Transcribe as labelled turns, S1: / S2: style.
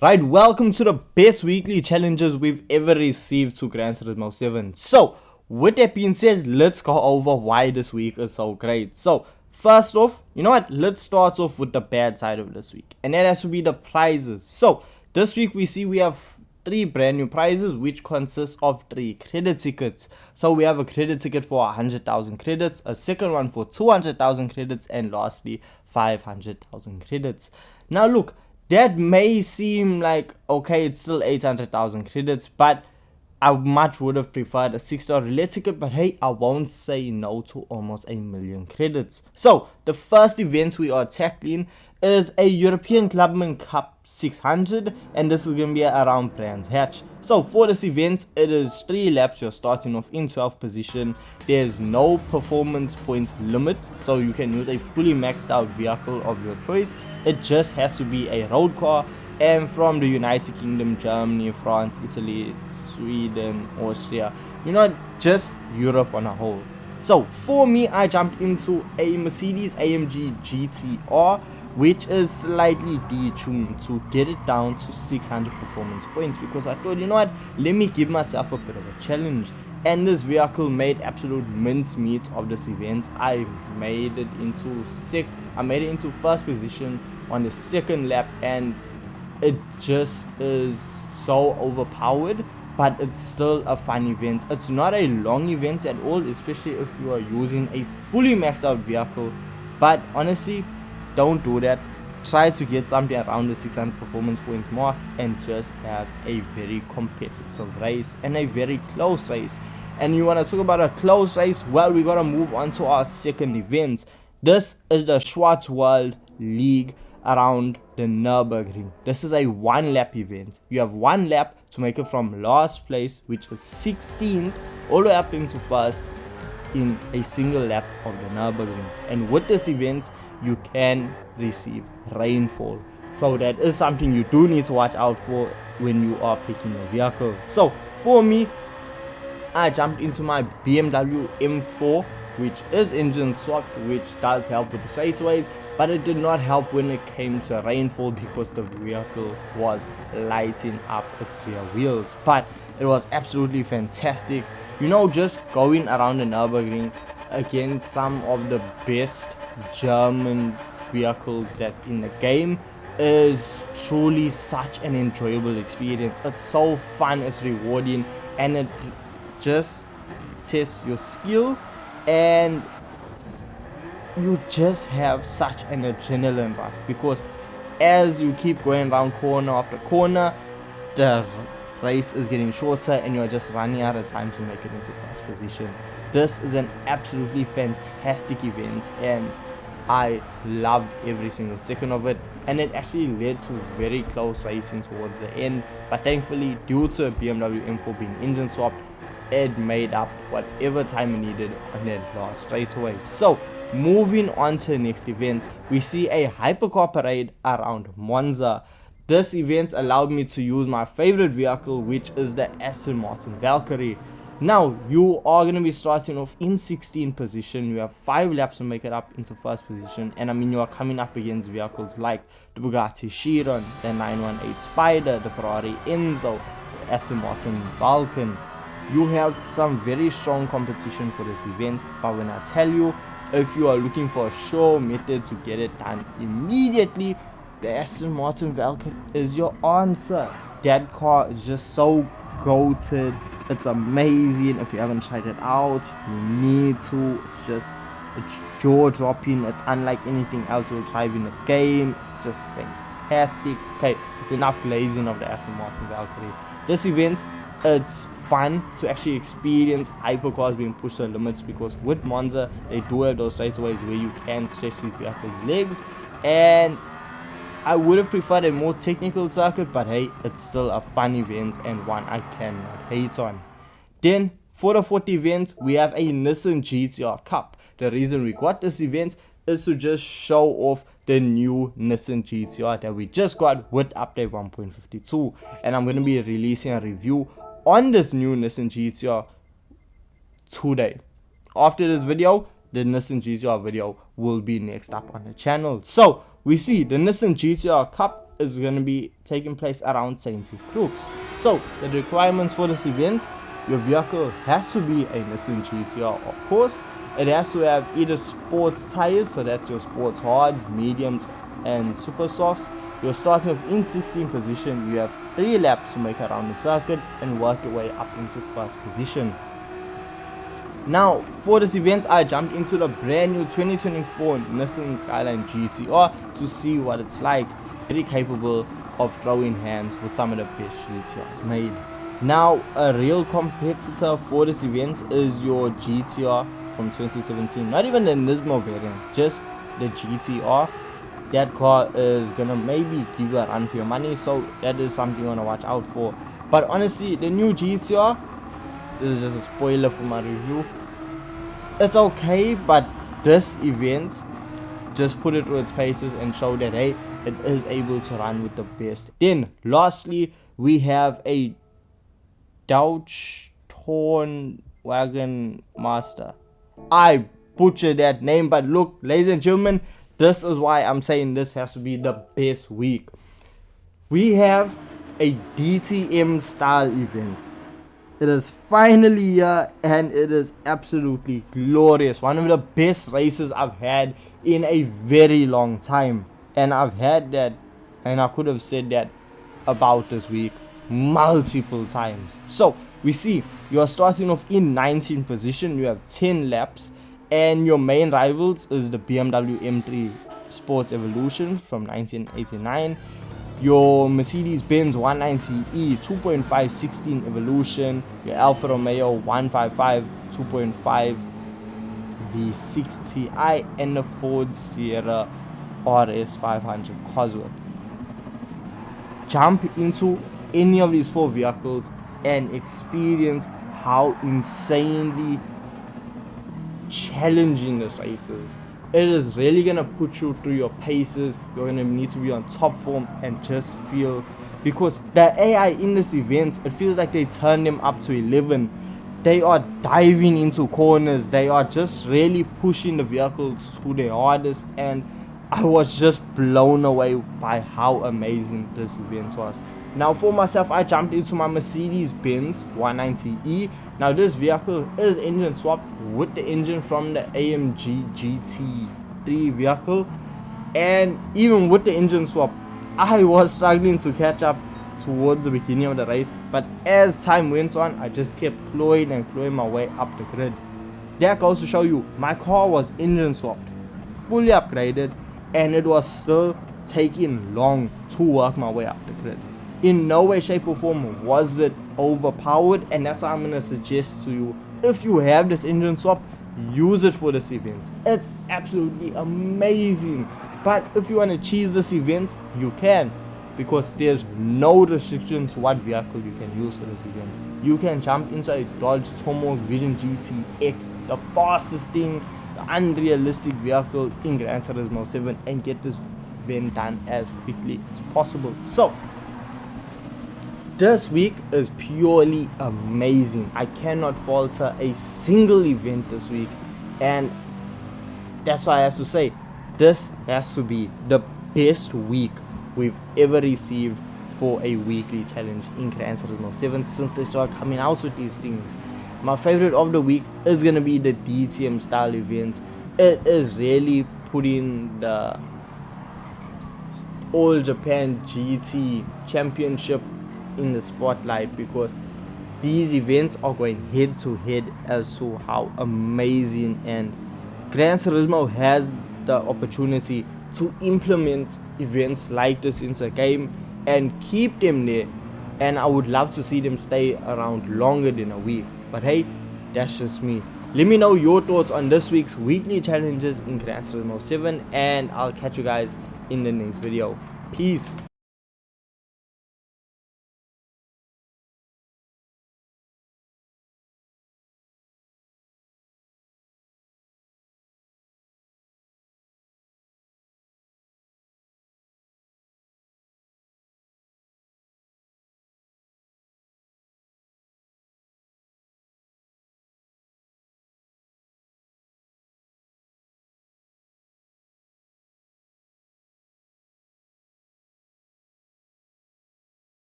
S1: Right, welcome to the best weekly challenges we've ever received to Gran Turismo 7. So, with that being said, let's go over why this week is so great. So, first off, you know what? Let's start off with the bad side of this week, and that has to be the prizes. So, this week we have 3 brand new prizes, which consist of 3 credit tickets. So, we have a credit ticket for 100,000 credits, a second one for 200,000 credits, and lastly, 500,000 credits. Now, look. That may seem like, okay, it's still 800,000 credits, but I much would have preferred a 6-star relay ticket, but hey, I won't say no to almost 1,000,000 credits. So, the first event we are tackling is a European Clubman Cup 600, and this is going to be around Brands Hatch. So, for this event, it is 3 laps. You're starting off in 12th position. There's no performance points limit, so you can use a fully maxed out vehicle of your choice. It just has to be a road car, and from the United Kingdom, Germany, France, Italy, Sweden, Austria, just Europe on a whole. So for me, I jumped into a Mercedes AMG GTR, which is slightly detuned to get it down to 600 performance points, because I thought, let me give myself a bit of a challenge. And this vehicle made absolute mincemeat of this event. I made it into first position on the second lap, and it just is so overpowered, but it's still a fun event. It's not a long event at all, especially if you are using a fully maxed out vehicle. But honestly, don't do that. Try to get something around the 600 performance points mark and just have a very competitive race and a very close race. And you want to talk about a close race? Well, we got to move on to our second event. This is the Schwartz World League around the Nurburgring. This is a 1-lap event. You have 1 lap to make it from last place, which is 16th, all the way up into first in a single lap of the Nurburgring. And with this event, you can receive rainfall. So that is something you do need to watch out for when you are picking your vehicle. So for me, I jumped into my BMW M4, which is engine swapped, which does help with the straightaways, but it did not help when it came to rainfall because the vehicle was lighting up its rear wheels. But it was absolutely fantastic. Just going around the Nürburgring against some of the best German vehicles that's in the game is truly such an enjoyable experience. It's so fun, it's rewarding, and it just tests your skill, and you just have such an adrenaline rush, because as you keep going around corner after corner, the race is getting shorter and you're just running out of time to make it into first position. This is an absolutely fantastic event, and I loved every single second of it, and it actually led to very close racing towards the end, but thankfully, due to BMW M4 being engine swapped, it made up whatever time it needed on that last straightaway. So moving on to the next event, we see a Hypercor parade around Monza. This event allowed me to use my favorite vehicle, which is the Aston Martin Valkyrie. Now, you are going to be starting off in 16th position. You have 5 laps to make it up into first position, and you are coming up against vehicles like the Bugatti Chiron, the 918 Spider, the Ferrari Enzo, the Aston Martin Vulcan. You have some very strong competition for this event, but when I tell you, if you are looking for a sure method to get it done immediately, the Aston Martin Valkyrie is your answer. That car is just so goated. It's amazing. If you haven't tried it out, you need to. It's jaw-dropping. It's unlike anything else you'll try in the game. It's just fantastic. Okay, it's enough glazing of the Aston Martin Valkyrie. This event, it's fun to actually experience hypercars being pushed to the limits, because with Monza, they do have those straightaways where you can stretch these vehicles' legs, and I would have preferred a more technical circuit, but hey, it's still a fun event and one I cannot hate on. Then, for the fourth event, we have a Nissan GTR Cup. The reason we got this event is to just show off the new Nissan GTR that we just got with update 1.52, and I'm going to be releasing a review on this new Nissan GTR today. After this video, the Nissan GTR video will be next up on the channel. So we see the Nissan GTR Cup is going to be taking place around St. Kooks. So the requirements for this event: your vehicle has to be a Nissan GTR, of course. It has to have either sports tires, so that's your sports hards, mediums, and super softs. You're starting off in 16th position. You have 3 laps to make around the circuit and work your way up into first position. Now, for this event, I jumped into the brand new 2024 Nissan Skyline GTR to see what it's like. Very capable of throwing hands with some of the best GTRs made. Now, a real competitor for this event is your GTR from 2017. Not even the Turismo variant, just the GTR. That car is gonna maybe give you a run for your money, so that is something you wanna watch out for. But honestly, the new GTR, this is just a spoiler for my review, it's okay, but this event just put it through its paces and show that hey, it is able to run with the best. Then lastly, we have a Dodge Torn Wagon Master. I butchered that name, but look, ladies and gentlemen, this is why I'm saying this has to be the best week. We have a DTM Style event. It is finally here and it is absolutely glorious. One of the best races I've had in a very long time. And I've had that, and I could have said that about this week multiple times. So we see you are starting off in 19th position. You have 10 laps. And your main rivals is the BMW M3 Sports Evolution from 1989, your Mercedes-Benz 190e 2.5 Evolution, your Alfa Romeo 155 2.5 V6 Ti, and the Ford Sierra RS 500 Cosworth. Jump into any of these 4 vehicles and experience how insanely challenging this race is. It is really gonna put you through your paces. You're gonna need to be on top form and just feel, because the AI in this event, it feels like they turn them up to 11. They are diving into corners. They are just really pushing the vehicles to their hardest, and I was just blown away by how amazing this event was. Now for myself, I jumped into my Mercedes-Benz 190e. Now this vehicle is engine swapped with the engine from the AMG GT3 vehicle, and even with the engine swap, I was struggling to catch up towards the beginning of the race, but as time went on, I just kept clawing and clawing my way up the grid. That goes to show you, my car was engine swapped, fully upgraded, and it was still taking long to work my way up the grid. In no way, shape or form was it overpowered, and that's what I'm going to suggest to you. If you have this engine swap, use it for this event. It's absolutely amazing. But if you want to cheese this event, you can, because there's no restriction to what vehicle you can use for this event. You can jump into a Dodge Tomahawk Vision GTX, the fastest thing, the unrealistic vehicle in Gran Turismo 7, and get this event done as quickly as possible. So this week is purely amazing. I cannot falter a single event this week, and that's why I have to say this has to be the best week we've ever received for a weekly challenge in Gran Turismo 7 since they started coming out with these things. My favorite of the week is gonna be the DTM Style event. It is really putting the All Japan GT Championship in the spotlight, because these events are going head to head as to how amazing, and Gran Turismo has the opportunity to implement events like this into the game and keep them there, and I would love to see them stay around longer than a week. But hey, that's just me. Let me know your thoughts on this week's weekly challenges in Gran Turismo 7, and I'll catch you guys in the next video. Peace.